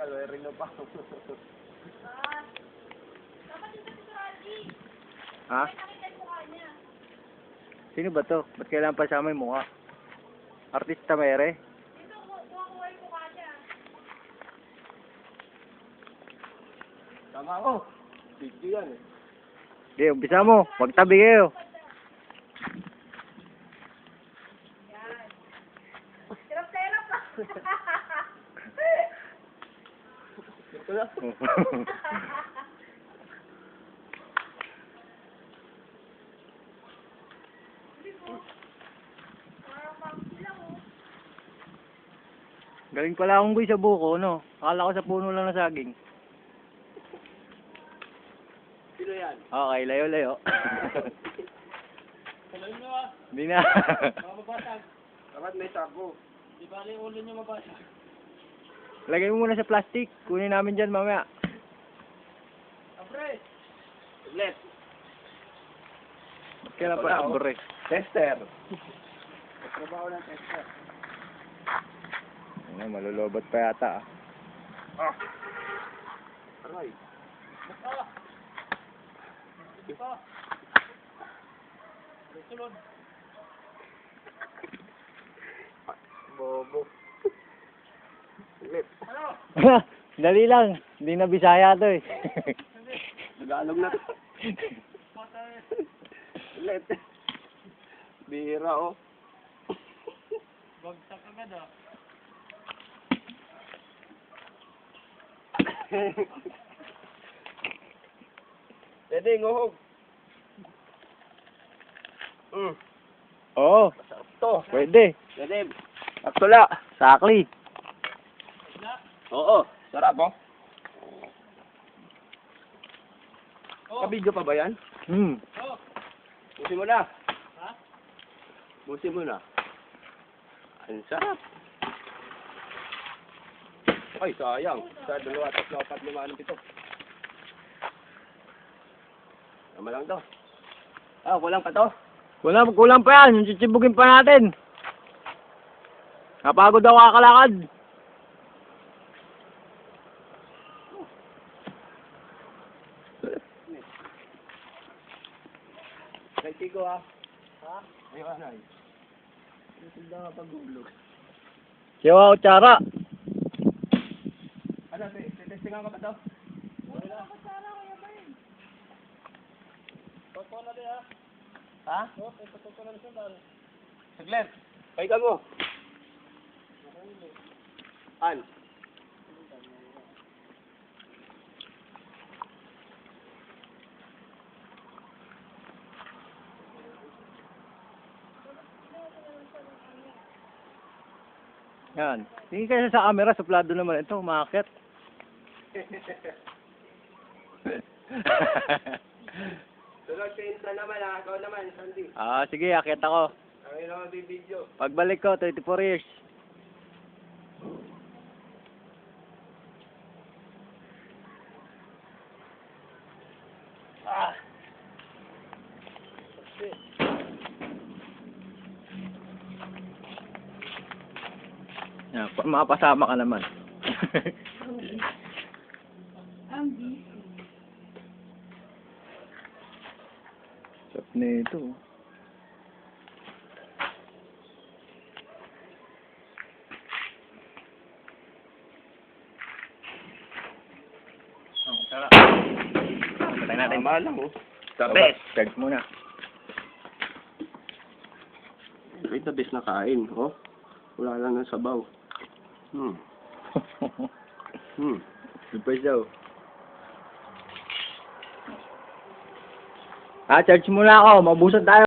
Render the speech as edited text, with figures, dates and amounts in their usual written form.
Tagal, wearing na pa. Dapat yung sa Raji. Ha? Nakita yung mukha niya. Sino ba to? Ba't kailangan pa sama yung mukha? Artista mere? Dito, kuha yung mukha niya. Tama ako. Video yan eh. Sige, umpisa mo. Magtabi kayo. Yan. Hirap na hirap na. Ito na. Galing pala akong boy sa buko, no? Akala ko sa puno lang na saging. Sino yan? Okay, layo-layo. Salamin nyo ah. Hindi na. Mga mabasag. Dapat may sabo. Di ba yung ulo nyo mabasag? Lagay mo muna sa plastic. Kunin namin dyan mamaya. Apre! Tablet. Kailan pa abre? Tester. Trabaho ng tester. Ano, malulobot pa yata ah. Ah. Aray. Basta. Basta. Sunod. Bobo. Ulit. Ano? Dali lang. Hindi na Bisaya to eh. Tagalog na to. Ulit. Bira oh. Bagsak agad ah. Pwede, nguhog. Oo, Masarap to. pwede. Pwede. Aktula. Sakli. Oo, sarap oh. Kabidyo pa ba yan? Busin mo na. Ha? Busin mo na. Ang sarap. Ay, sayang. Sa 2, 3, 4, 5, 6, 7. Tama lang to. Ah, kulang pa to. Kulang pa yan. Yung tsitsibugin pa natin. Napagod ako kakalakad. Kay Tigo ah. Ha? Ayaw anay. Hindi na pag-ulog. Siwa o tsara. Ano, testingan ka pa to? Wala ka sana, Kuya Ben. Toto na din ha? Ha? Oo, toto na siya. Saglit. Pahiga mo. An? Yan. Tingin kayo sa camera, suplado naman. Ito, umakit. Tulog sa Insta naman ha. Ikaw naman, Sandy. Sige, akit ako. Ang ilang video. Pagbalik ko, 34 years. Ah! Yan, makapasama ka naman. Ang busy. Sarap na ito. Sarap. Patay natin. Tama lang oh. The best. Charge muna. Ay, the best na kain. Oh. Wala lang ng sabaw. Super daw. Charge muna ako. Mabusad tayo.